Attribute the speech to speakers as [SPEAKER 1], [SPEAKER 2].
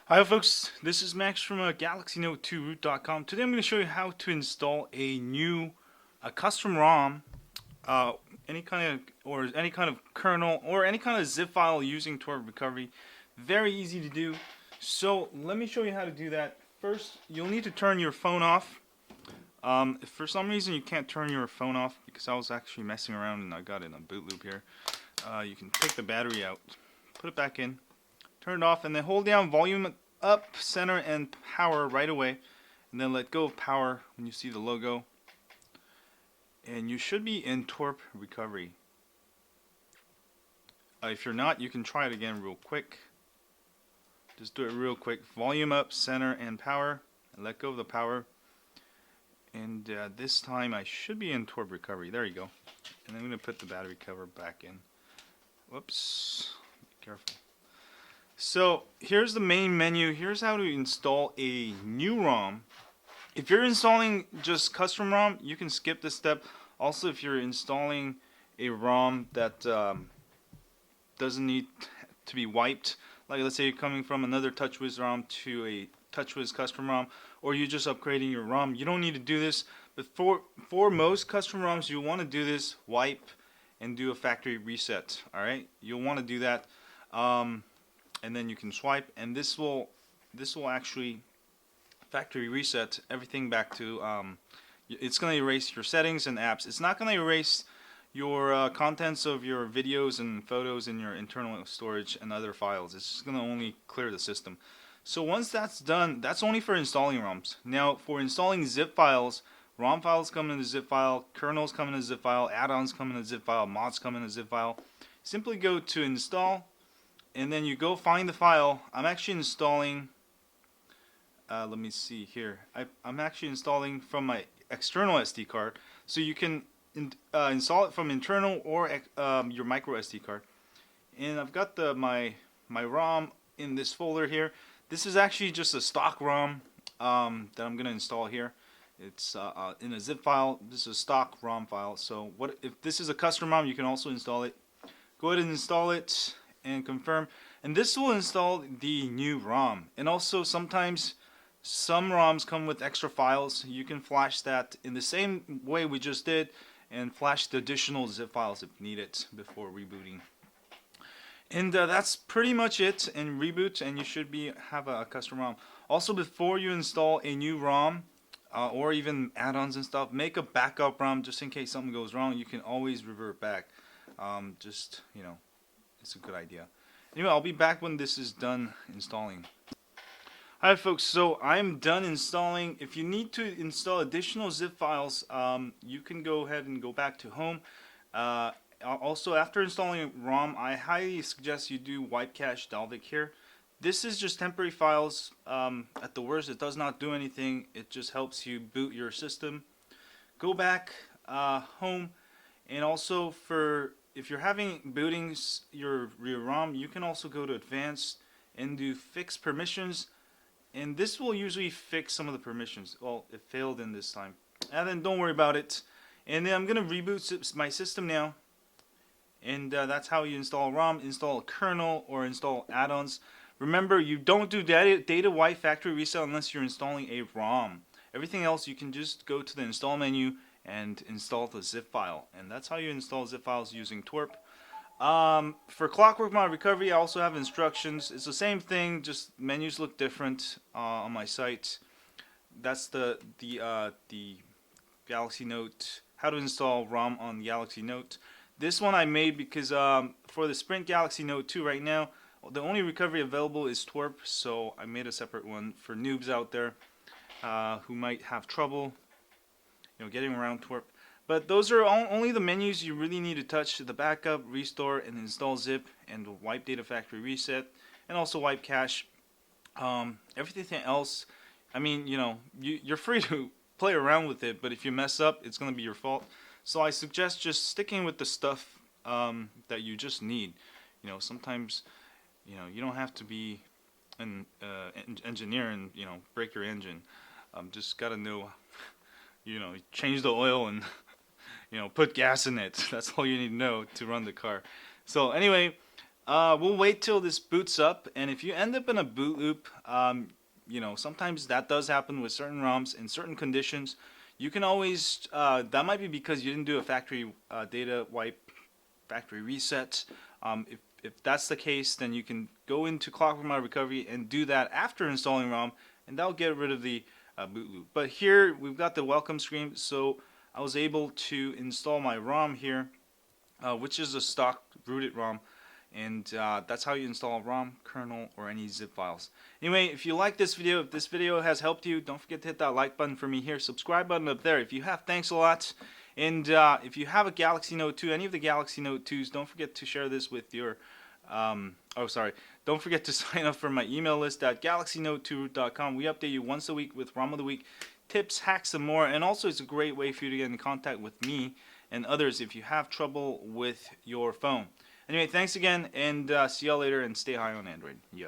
[SPEAKER 1] Hi folks, this is Max from GalaxyNote2root.com. Today I'm going to show you how to install a custom ROM, uh, any kind of kernel or any kind of zip file using TWRP Recovery. Very easy to do. So let me show you how to do that. First, you'll need to turn your phone off. If for some reason you can't turn your phone off, because I was actually messing around and I got it in a boot loop here, you can take the battery out, put it back in, turn it off, and then hold down volume up, center, and power right away, and then let go of power when you see the logo, and you should be in TWRP Recovery. If you're not, you can try it again real quick. Just do it real quick. Volume up, center, and power, and let go of the power. And this time I should be in TWRP Recovery. There you go. And I'm going to put the battery cover back in. Whoops. Be careful. So here's the main menu. Here's how to install a new ROM. If you're installing just custom ROM, you can skip this step. Also, if you're installing a ROM that doesn't need to be wiped, like let's say you're coming from another TouchWiz ROM to a TouchWiz custom ROM, or you're just upgrading your ROM, you don't need to do this. But for most custom ROMs, you want to do this, wipe, and do a factory reset. All right, you'll want to do that. And then you can swipe, and this will actually factory reset everything back to it's going to erase your settings and apps. It's not going to erase your contents of your videos and photos in your internal storage and other files. It's just going to only clear the system. So once that's done, that's only for installing ROMs. Now for installing zip files, ROM files come in a zip file, kernels come in a zip file, add-ons come in a zip file, mods come in a zip file. Simply go to install, and then you go find the file. I'm actually installing, let me see here. I'm actually installing from my external SD card. So you can install it from internal or your micro SD card. And I've got my ROM in this folder here. This is actually just a stock ROM that I'm going to install here. It's in a zip file. This is a stock ROM file. So if this is a custom ROM, you can also install it. Go ahead and install it and confirm. And this will install the new ROM. And also sometimes some ROMs come with extra files. You can flash that in the same way we just did and flash the additional zip files if needed before rebooting. And that's pretty much it. And reboot, and you should have a custom ROM. Also, before you install a new ROM or even add-ons and stuff, make a backup ROM just in case something goes wrong. You can always revert back. Just, you know, it's a good idea. Anyway, I'll be back when this is done installing. Hi folks, so I'm done installing. If you need to install additional zip files, you can go ahead and go back to home. Also, after installing ROM, I highly suggest you do wipe cache Dalvik here. This is just temporary files. At the worst, it does not do anything. It just helps you boot your system. Go back home, and also if you're having booting your ROM, you can also go to advanced and do fix permissions, and this will usually fix some of the permissions. Well, it failed in this time, and then don't worry about it. And then I'm gonna reboot my system now. And that's how you install ROM, install a kernel, or install add-ons. Remember, you don't do data wipe factory reset unless you're installing a ROM. Everything else, you can just go to the install menu and install the zip file. And that's how you install zip files using TWRP. For Clockwork Mod Recovery, I also have instructions. It's the same thing, just menus look different on my site. That's the Galaxy Note, how to install ROM on Galaxy Note. This one I made because for the Sprint Galaxy Note 2 right now, the only recovery available is TWRP, so I made a separate one for noobs out there who might have trouble, getting around TWRP. But those are only the menus you really need to touch: the backup, restore, and install zip, and wipe data factory reset, and also wipe cache. Everything else, I mean, you're free to play around with it, but if you mess up, it's going to be your fault. So I suggest just sticking with the stuff that you just need. Sometimes, you don't have to be an engineer and break your engine. Just gotta know, change the oil and put gas in it. That's all you need to know to run the car. So anyway, We'll wait till this boots up, and if you end up in a boot loop, you know, sometimes that does happen with certain ROMs in certain conditions. You can always, that might be because you didn't do a factory data wipe, factory reset. If that's the case, then you can go into CWM Recovery and do that after installing ROM, and that'll get rid of the boot loop. But here we've got the welcome screen, so I was able to install my ROM here, which is a stock rooted ROM. And that's how you install ROM, kernel, or any zip files. Anyway, if you like this video, if this video has helped you, don't forget to hit that like button for me here, subscribe button up there if you have. Thanks a lot. And if you have a Galaxy Note 2, any of the Galaxy Note 2s, don't forget to share this with your, don't forget to sign up for my email list at galaxynote2.com. We update you once a week with ROM of the Week, tips, hacks, and more. And also it's a great way for you to get in contact with me and others if you have trouble with your phone. Anyway, thanks again, and see y'all later, and stay high on Android. Yeah.